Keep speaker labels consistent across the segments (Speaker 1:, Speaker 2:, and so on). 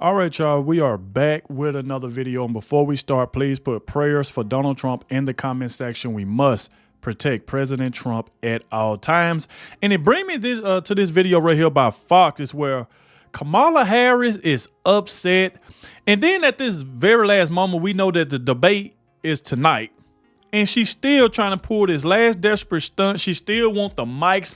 Speaker 1: All right, y'all, we are back with another video. And before we start, please put prayers for Donald Trump in the comment section. We must protect President Trump at all times. And it brings me to this video right here by Fox, is where Kamala Harris is upset. And then at this very last moment, we know that the debate is tonight. And she's still trying to pull this last desperate stunt. She still wants the mics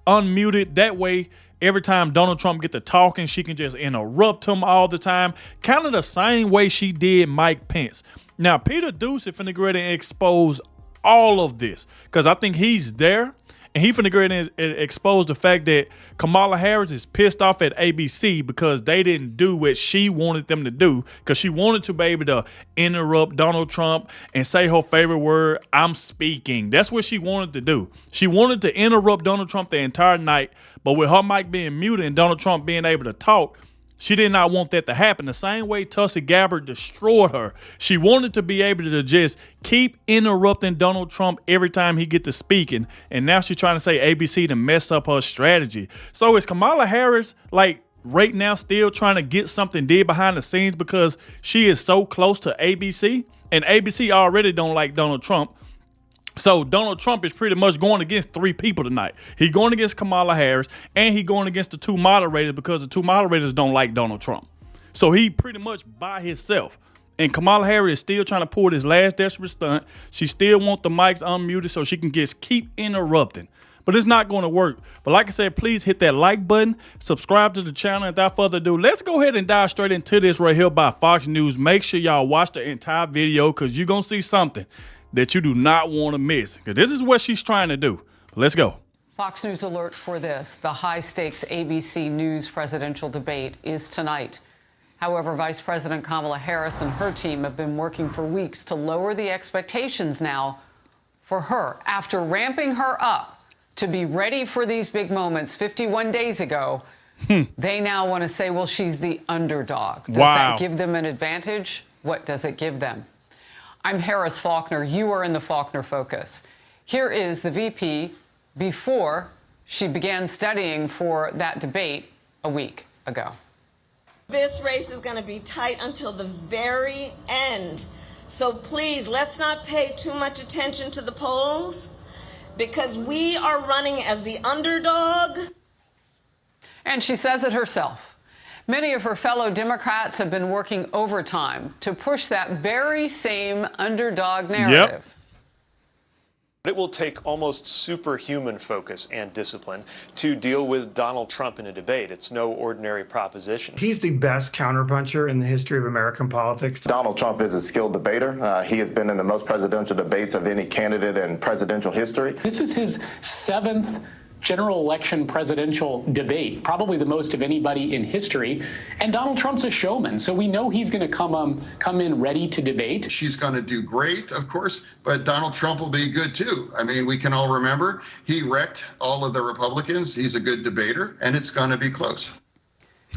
Speaker 1: unmuted. That way, every time Donald Trump get to talking, she can just interrupt him all the time. Kind of the same way she did Mike Pence. Now, Peter Doocy finna go ahead and expose all of this, because I think he's there. And he finna go ahead and expose the fact that Kamala Harris is pissed off at ABC because they didn't do what she wanted them to do, because she wanted to be able to interrupt Donald Trump and say her favorite word, "I'm speaking." That's what she wanted to do. She wanted to interrupt Donald Trump the entire night, but with her mic being muted and Donald Trump being able to talk, she did not want that to happen. The same way Tulsi Gabbard destroyed her. She wanted to be able to just keep interrupting Donald Trump every time he get to speaking. And now she's trying to say ABC to mess up her strategy. So is Kamala Harris, like, right now still trying to get something did behind the scenes because she is so close to ABC? And ABC already don't like Donald Trump. So Donald Trump is pretty much going against three people tonight. He going against Kamala Harris, and he going against the two moderators because the two moderators don't like Donald Trump. So he pretty much by himself. And Kamala Harris is still trying to pull this last desperate stunt. She still wants the mics unmuted so she can just keep interrupting. But it's not going to work. But like I said, please hit that like button, subscribe to the channel. And without further ado, let's go ahead and dive straight into this right here by Fox News. Make sure y'all watch the entire video, because you're going to see something that you do not want to miss, because this is what she's trying to do. Let's go.
Speaker 2: Fox News alert for this. The high-stakes ABC News presidential debate is tonight. However, Vice President Kamala Harris and her team have been working for weeks to lower the expectations now for her. After ramping her up to be ready for these big moments 51 days ago, they now want to say, well, she's the underdog. Does that give them an advantage? What does it give them? I'm Harris Faulkner. You are in the Faulkner Focus. Here is the VP before she began studying for that debate a week ago.
Speaker 3: This race is going to be tight until the very end. So please, let's not pay too much attention to the polls, because we are running as the underdog.
Speaker 2: And she says it herself. Many of her fellow Democrats have been working overtime to push that very same underdog narrative.
Speaker 4: It will take almost superhuman focus and discipline to deal with Donald Trump in a debate. It's no ordinary proposition.
Speaker 5: He's the best counterpuncher in the history of American politics.
Speaker 6: Donald Trump is a skilled debater. He has been in the most presidential debates of any candidate in presidential history.
Speaker 7: This is his seventh general election presidential debate, probably the most of anybody in history. And Donald Trump's a showman, so we know he's going to come in ready to debate.
Speaker 8: She's going to do great, of course, but Donald Trump will be good too. I mean, we can all remember he wrecked all of the Republicans. He's a good debater, and it's going to be close.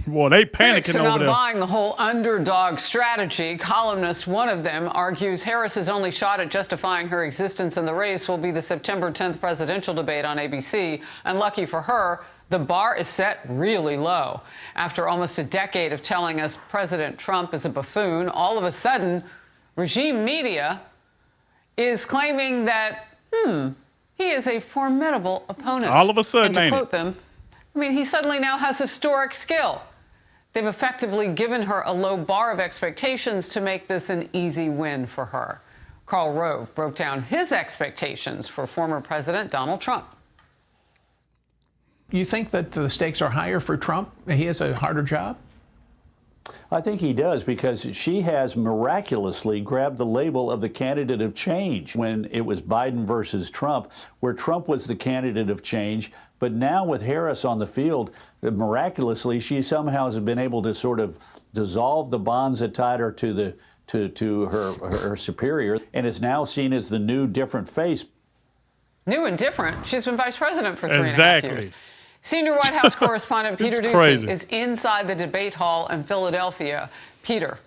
Speaker 1: Well, they panicking over there.
Speaker 2: Not buying the whole underdog strategy. Columnist, one of them, argues Harris's only shot at justifying her existence in the race will be the September 10th presidential debate on ABC. And lucky for her, the bar is set really low. After almost a decade of telling us President Trump is a buffoon, all of a sudden, regime media is claiming that, he is a formidable opponent.
Speaker 1: All of a sudden,
Speaker 2: and to quote them, I mean, he suddenly now has historic skill. They've effectively given her a low bar of expectations to make this an easy win for her. Karl Rove broke down his expectations for former President Donald Trump.
Speaker 9: You think that the stakes are higher for Trump? He has a harder job?
Speaker 10: I think he does, because she has miraculously grabbed the label of the candidate of change when it was Biden versus Trump, where Trump was the candidate of change. But now with Harris on the field, miraculously, she somehow has been able to sort of dissolve the bonds that tied her to her superior, and is now seen as the new different face.
Speaker 2: New and different? She's been vice president for 3.5 years. Senior White House correspondent Peter Doocy is inside the debate hall in Philadelphia. Peter.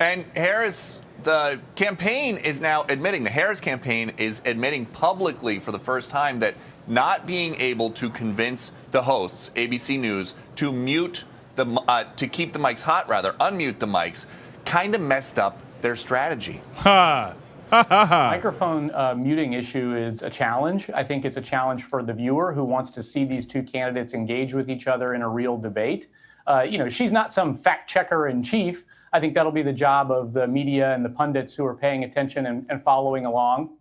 Speaker 11: And Harris, the campaign is now admitting, the Harris campaign is admitting publicly for the first time that not being able to convince the hosts, ABC News, to mute to keep the mics hot, rather, unmute the mics, kind of messed up their strategy.
Speaker 1: Ha! Ha ha ha.
Speaker 7: Microphone muting issue is a challenge. I think it's a challenge for the viewer who wants to see these two candidates engage with each other in a real debate. She's not some fact checker in chief. I think that'll be the job of the media and the pundits who are paying attention and following along.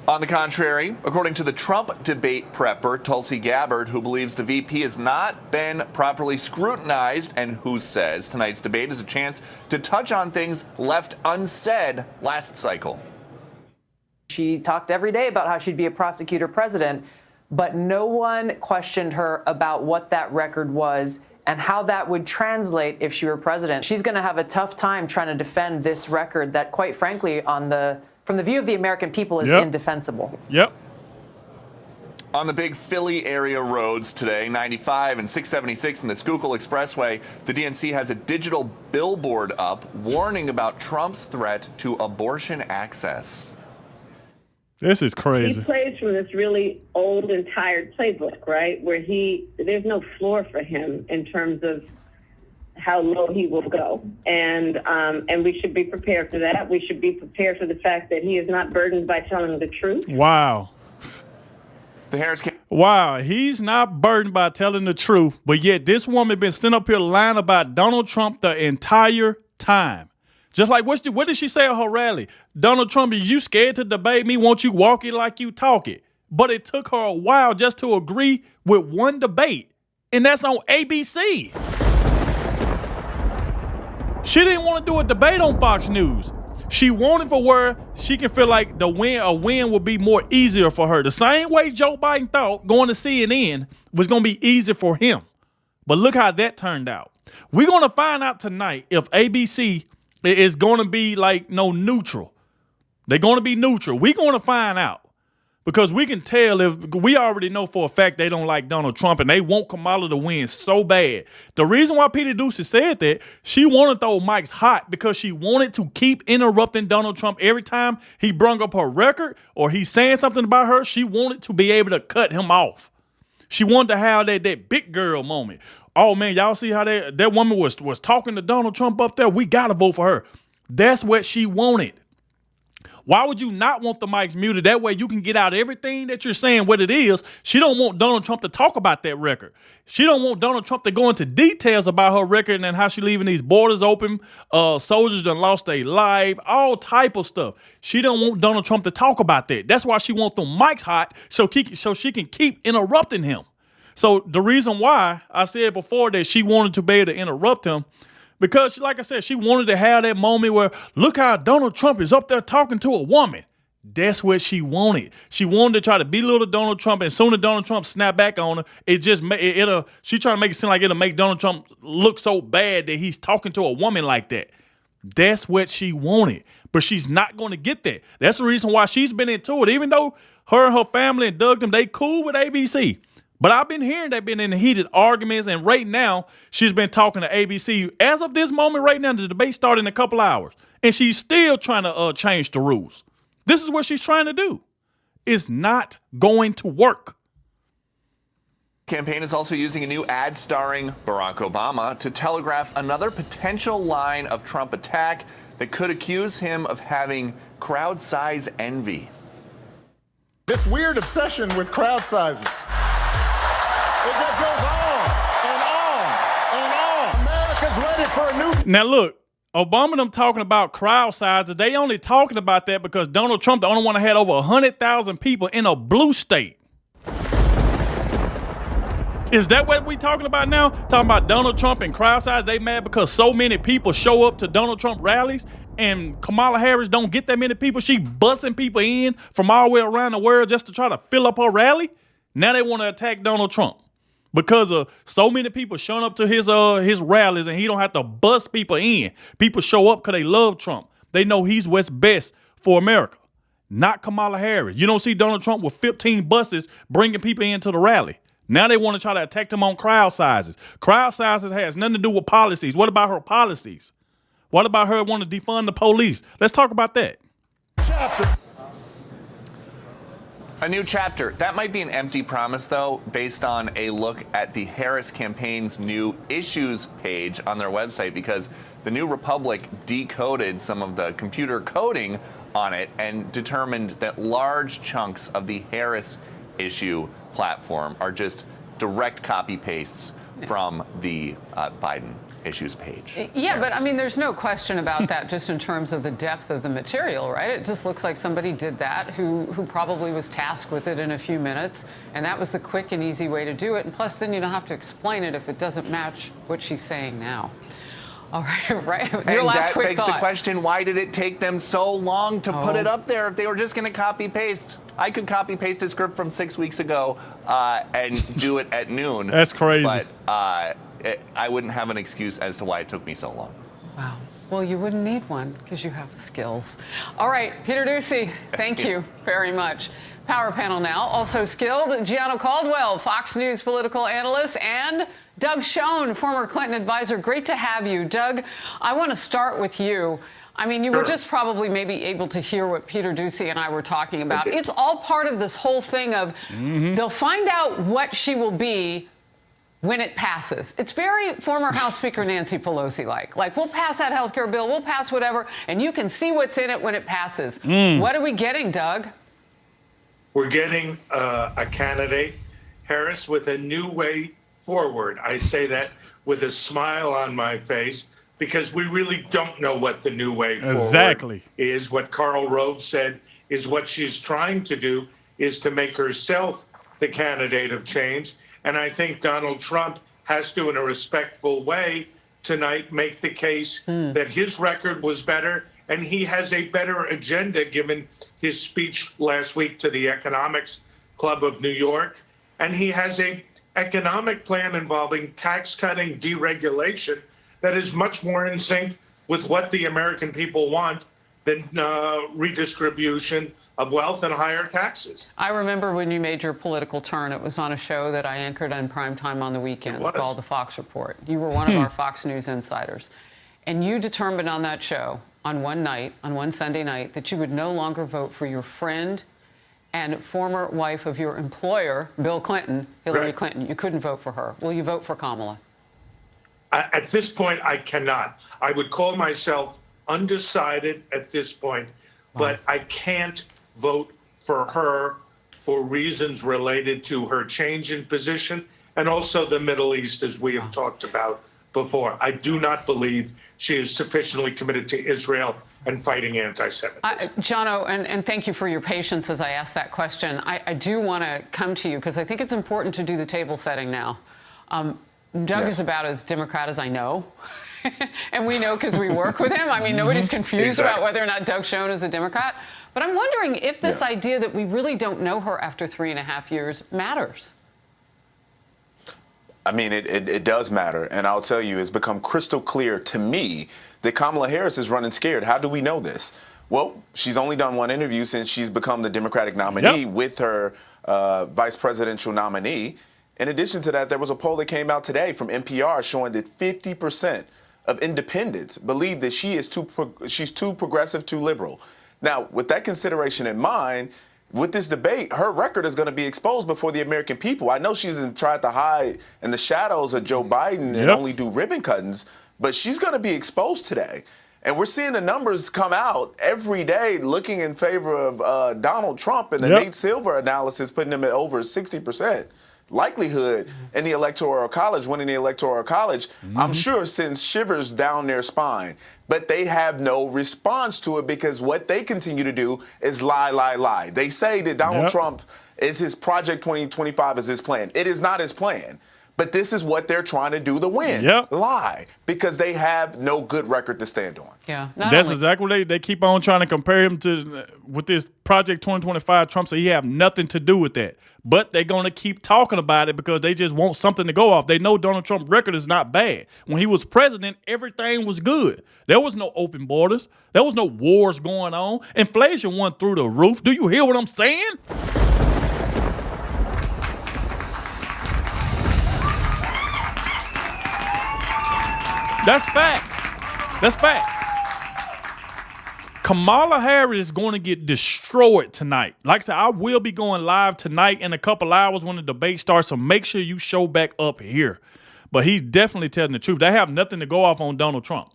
Speaker 11: On the contrary, according to the Trump debate prepper, Tulsi Gabbard, who believes the VP has not been properly scrutinized and who says tonight's debate is a chance to touch on things left unsaid last cycle.
Speaker 12: She talked every day about how she'd be a prosecutor president, but no one questioned her about what that record was and how that would translate if she were president. She's going to have a tough time trying to defend this record that, quite frankly, from the view of the American people, is indefensible.
Speaker 1: Yep.
Speaker 11: On the big Philly area roads today, 95 and 676 in the Schuylkill Expressway, the DNC has a digital billboard up warning about Trump's threat to abortion access.
Speaker 1: This is crazy.
Speaker 13: He plays from this really old and tired playbook, right? Where there's no floor for him in terms of how low he will go. And we should be prepared for that. We should be prepared for the fact that he is not burdened by telling the truth.
Speaker 1: Wow. Wow, he's not burdened by telling the truth, but yet this woman been sitting up here lying about Donald Trump the entire time. Just like, what did she say at her rally? Donald Trump, are you scared to debate me? Won't you walk it like you talk it? But it took her a while just to agree with one debate, and that's on ABC. She didn't want to do a debate on Fox News. She wanted for where she can feel like a win would be more easier for her. The same way Joe Biden thought going to CNN was going to be easy for him. But look how that turned out. We're going to find out tonight if ABC is going to be neutral. They're going to be neutral. We're going to find out. Because we can tell if we already know for a fact they don't like Donald Trump and they want Kamala to win so bad. The reason why Peter Ducey said that, she wanted to throw mics hot because she wanted to keep interrupting Donald Trump every time he brung up her record or he's saying something about her. She wanted to be able to cut him off. She wanted to have that big girl moment. Oh man, y'all see how that woman was talking to Donald Trump up there? We gotta vote for her. That's what she wanted. Why would you not want the mics muted? That way you can get out everything that you're saying, what it is. She don't want Donald Trump to talk about that record. She don't want Donald Trump to go into details about her record and how she leaving these borders open. Soldiers done lost their life, all type of stuff. She don't want Donald Trump to talk about that. That's why she want them mics hot so she can keep interrupting him. So the reason why I said before that she wanted to be able to interrupt him, because, like I said, she wanted to have that moment where, look how Donald Trump is up there talking to a woman. That's what she wanted. She wanted to try to belittle Donald Trump, and soon as Donald Trump snapped back on her, she tried to make it seem like it'll make Donald Trump look so bad that he's talking to a woman like that. That's what she wanted, but she's not going to get that. That's the reason why she's been into it, even though her and her family and Doug, they cool with ABC. But I've been hearing they've been in heated arguments, and right now she's been talking to ABC. As of this moment right now, the debate started in a couple hours, and she's still trying to change the rules. This is what she's trying to do. It's not going to work.
Speaker 11: Campaign is also using a new ad starring Barack Obama to telegraph another potential line of Trump attack that could accuse him of having crowd size envy.
Speaker 14: This weird obsession with crowd sizes. It just goes on and on and on. America's ready for a new...
Speaker 1: Now look, Obama and them talking about crowd sizes, they only talking about that because Donald Trump, the only one that had over 100,000 people in a blue state. Is that what we talking about now? Talking about Donald Trump and crowd size? They mad because so many people show up to Donald Trump rallies and Kamala Harris don't get that many people. She busting people in from all the way around the world just to try to fill up her rally. Now they want to attack Donald Trump because of so many people showing up to his rallies and he don't have to bust people in. People show up because they love Trump. They know he's what's best for America, not Kamala Harris. You don't see Donald Trump with 15 buses bringing people into the rally. Now they want to try to attack him on crowd sizes. Crowd sizes has nothing to do with policies. What about her policies? What about her wanting to defund the police? Let's talk about that.
Speaker 11: A new chapter. That might be an empty promise, though, based on a look at the Harris campaign's new issues page on their website, because the New Republic decoded some of the computer coding on it and determined that large chunks of the Harris issue platform are just direct copy pastes from the Biden issues page.
Speaker 2: Yeah, but I mean, there's no question about that just in terms of the depth of the material, right? It just looks like somebody did that who probably was tasked with it in a few minutes, and that was the quick and easy way to do it. And plus, then you don't have to explain it if it doesn't match what she's saying now. All right, right. Your last quick thought.
Speaker 11: And that begs the question, why did it take them so long to put it up there if they were just going to copy paste? I could copy paste a script from 6 weeks ago and do it at noon.
Speaker 1: That's crazy.
Speaker 11: But I wouldn't have an excuse as to why it took me so long.
Speaker 2: Wow. Well, you wouldn't need one because you have skills. All right, Peter Doocy, thank you very much. Power panel now, also skilled, Gianna Caldwell, Fox News political analyst, and Doug Schoen, former Clinton advisor. Great to have you. Doug, I want to start with you. I mean, you were just probably maybe able to hear what Peter Doocy and I were talking about. It's all part of this whole thing of they'll find out what she will be when it passes. It's very former House Speaker Nancy Pelosi-like. Like, we'll pass that health care bill, we'll pass whatever, and you can see what's in it when it passes. What are we getting, Doug?
Speaker 15: We're getting a candidate, Harris, with a new way forward. I say that with a smile on my face because we really don't know what the new way forward is. What Karl Rove said is what she's trying to do is to make herself the candidate of change. And I think Donald Trump has to, in a respectful way, tonight make the case that his record was better and he has a better agenda given his speech last week to the Economics Club of New York. And he has an economic plan involving tax cutting, deregulation that is much more in sync with what the American people want than redistribution of wealth and higher taxes.
Speaker 2: I remember when you made your political turn. It was on a show that I anchored on primetime on the weekends called The Fox Report. You were one of our Fox News insiders. And you determined on that show, on one night, on one Sunday night, that you would no longer vote for your friend and former wife of your employer, Bill Clinton, Hillary Clinton. You couldn't vote for her. Will you vote for Kamala?
Speaker 15: At this point, I cannot. I would call myself undecided at this point, but I can't vote for her for reasons related to her change in position and also the Middle East, as we have talked about before. I do not believe she is sufficiently committed to Israel and fighting anti-Semitism.
Speaker 2: Jono, and thank you for your patience as I asked that question. I do want to come to you because I think it's important to do the table setting now. Doug is about as Democrat as I know. And we know because we work with him. I mean, nobody's confused about whether or not Doug Schoen is a Democrat. But I'm wondering if this idea that we really don't know her after 3.5 years matters.
Speaker 16: I mean, it does matter. And I'll tell you, it's become crystal clear to me that Kamala Harris is running scared. How do we know this? Well, she's only done one interview since she's become the Democratic nominee with her vice presidential nominee. In addition to that, there was a poll that came out today from NPR showing that 50% of independents believe that she's too progressive, too liberal. Now, with that consideration in mind, with this debate, her record is going to be exposed before the American people. I know she's tried to hide in the shadows of Joe Biden and only do ribbon cuttings, but she's going to be exposed today. And we're seeing the numbers come out every day looking in favor of Donald Trump, and the Nate Silver analysis putting him at over 60% likelihood in the Electoral College, winning the Electoral College. I'm sure sends shivers down their spine. But they have no response to it because what they continue to do is lie, lie, lie. They say that Donald Trump is his Project 2025 is his plan. It is not his plan. But this is what they're trying to do to win. Lie. Because they have no good record to stand on.
Speaker 1: That's exactly what they keep on trying to compare him to with this Project 2025. Trump said he have nothing to do with that. But they're going to keep talking about it because they just want something to go off. They know Donald Trump's record is not bad. When he was president, everything was good. There was no open borders. There was no wars going on. Inflation went through the roof. Do you hear what I'm saying? That's facts. That's facts. Kamala Harris is going to get destroyed tonight. Like I said, I will be going live tonight in a couple hours when the debate starts, so make sure you show back up here. But he's definitely telling the truth. They have nothing to go off on Donald Trump.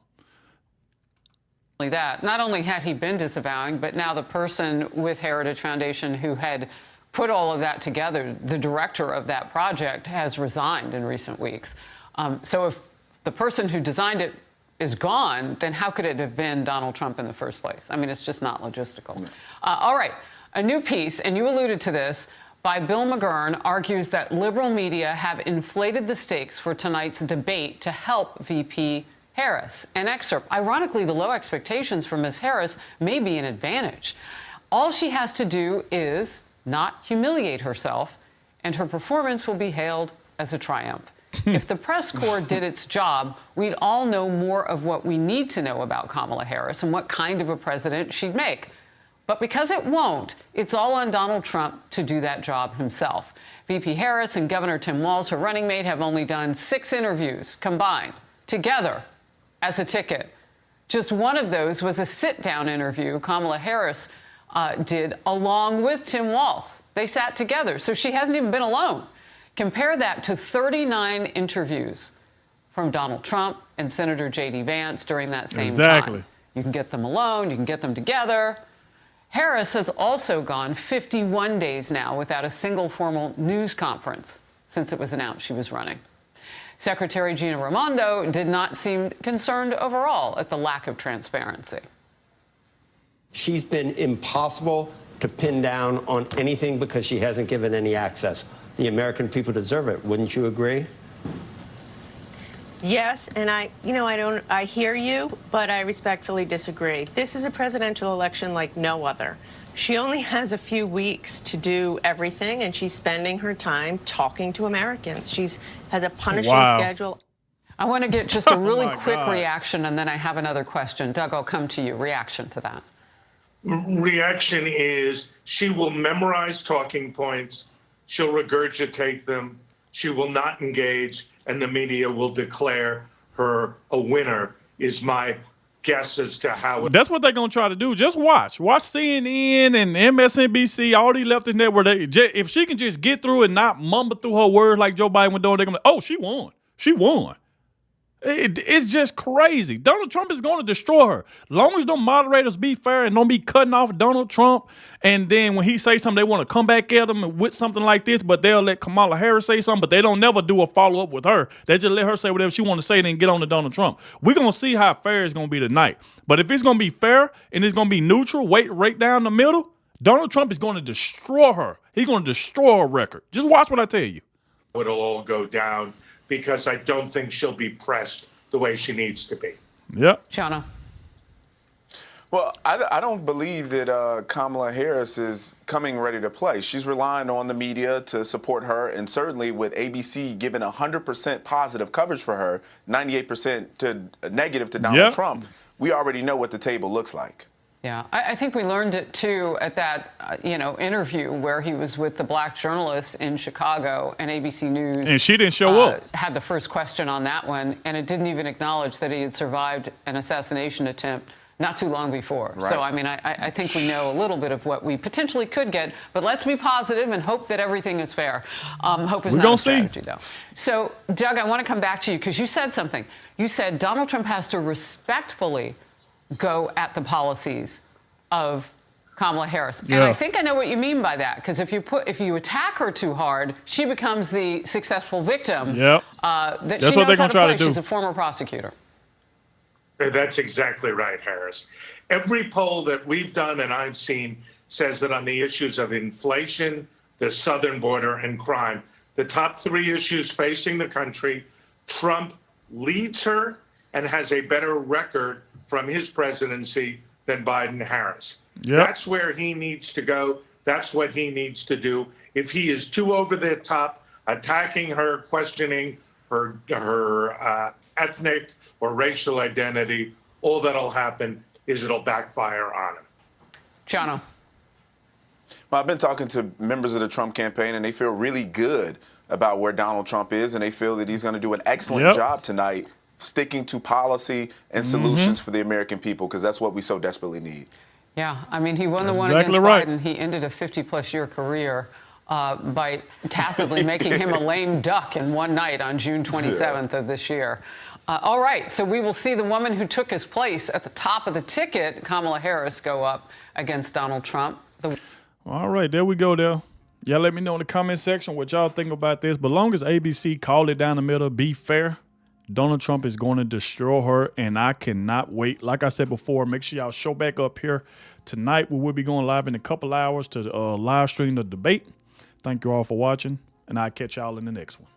Speaker 2: That not only had he been disavowing, but now the person with Heritage Foundation who had put all of that together, the director of that project, has resigned in recent weeks. So if the person who designed it is gone, then how could it have been Donald Trump in the first place? I mean, it's just not logistical. All right, a new piece, and you alluded to this, by Bill McGurn argues that liberal media have inflated the stakes for tonight's debate to help VP Harris. An excerpt. Ironically, the low expectations for Ms. Harris may be an advantage. All she has to do is not humiliate herself, and her performance will be hailed as a triumph. If the press corps did its job, we'd all know more of what we need to know about Kamala Harris and what kind of a president she'd make. But because it won't, it's all on Donald Trump to do that job himself. VP Harris and Governor Tim Walz, her running mate, have only done 6 interviews combined, together, as a ticket. Just one of those was a sit-down interview Kamala Harris did along with Tim Walz. They sat together, so she hasn't even been alone. Compare that to 39 interviews from Donald Trump and Senator J.D. Vance during that same time. You can get them alone, you can get them together. Harris has also gone 51 days now without a single formal news conference since it was announced she was running. Secretary Gina Raimondo did not seem concerned overall at the lack of transparency.
Speaker 17: She's been impossible to pin down on anything because she hasn't given any access. The American people deserve it. Wouldn't you agree?
Speaker 18: Yes, and I hear you, but I respectfully disagree. This is a presidential election like no other. She only has a few weeks to do everything, and she's spending her time talking to Americans. She has a punishing schedule.
Speaker 2: I want to get just a really quick reaction, and then I have another question. Doug, I'll come to you. Reaction to that.
Speaker 15: Reaction is she will memorize talking points. She'll regurgitate them. She will not engage, and the media will declare her a winner, is my guess as to how it.
Speaker 1: That's what they're going to try to do. Just watch. Watch CNN and MSNBC, all these leftist networks. If she can just get through and not mumble through her words like Joe Biden was doing, they're going to oh, she won. She won. It's just crazy. Donald Trump is going to destroy her. Long as the moderators be fair and don't be cutting off Donald Trump, and then when he says something, they want to come back at him with something like this, but they'll let Kamala Harris say something, but they don't never do a follow-up with her. They just let her say whatever she want to say and then get on to Donald Trump. We're going to see how fair it's going to be tonight. But if it's going to be fair and it's going to be neutral, right down the middle, Donald Trump is going to destroy her. He's going to destroy her record. Just watch what I tell you.
Speaker 15: It'll all go down, because I don't think she'll be pressed the way she needs to be.
Speaker 1: Yep.
Speaker 2: Shauna.
Speaker 16: Well, I don't believe that Kamala Harris is coming ready to play. She's relying on the media to support her, and certainly with ABC giving 100% positive coverage for her, 98% to negative to Donald Trump, we already know what the table looks like.
Speaker 2: Yeah, I think we learned it, too, at that, interview where he was with the black journalist in Chicago, and ABC News.
Speaker 1: And she didn't show up.
Speaker 2: Had the first question on that one, and it didn't even acknowledge that he had survived an assassination attempt not too long before.
Speaker 16: Right.
Speaker 2: So, I mean, I think we know a little bit of what we potentially could get, but let's be positive and hope that everything is fair. Hope is not a strategy, though. So, Doug, I want to come back to you, because you said something. You said Donald Trump has to respectfully go at the policies of Kamala Harris. And I think I know what you mean by that, because if you attack her too hard, she becomes the successful victim.
Speaker 1: Yep.
Speaker 2: That's what they're going to try to do. She's a former prosecutor.
Speaker 15: That's exactly right, Harris. Every poll that we've done and I've seen says that on the issues of inflation, the southern border, and crime, the top 3 issues facing the country, Trump leads her and has a better record from his presidency than Biden-Harris. That's where he needs to go. That's what he needs to do. If he is too over the top, attacking her, questioning her ethnic or racial identity, all that'll happen is it'll backfire on him.
Speaker 2: Jono.
Speaker 16: Well, I've been talking to members of the Trump campaign, and they feel really good about where Donald Trump is, and they feel that he's going to do an excellent job tonight sticking to policy and solutions for the American people, because that's what we so desperately need.
Speaker 2: Yeah, I mean, he won the one
Speaker 1: exactly
Speaker 2: against
Speaker 1: right.
Speaker 2: Biden. He ended a 50-plus year career by tacitly making him a lame duck in one night on June 27th of this year. All right, so we will see the woman who took his place at the top of the ticket, Kamala Harris, go up against Donald Trump.
Speaker 1: All right, there we go there. Y'all let me know in the comment section what y'all think about this. But long as ABC called it down the middle, be fair, Donald Trump is going to destroy her, and I cannot wait. Like I said before, make sure y'all show back up here tonight. We will be going live in a couple hours to live stream the debate. Thank you all for watching, and I'll catch y'all in the next one.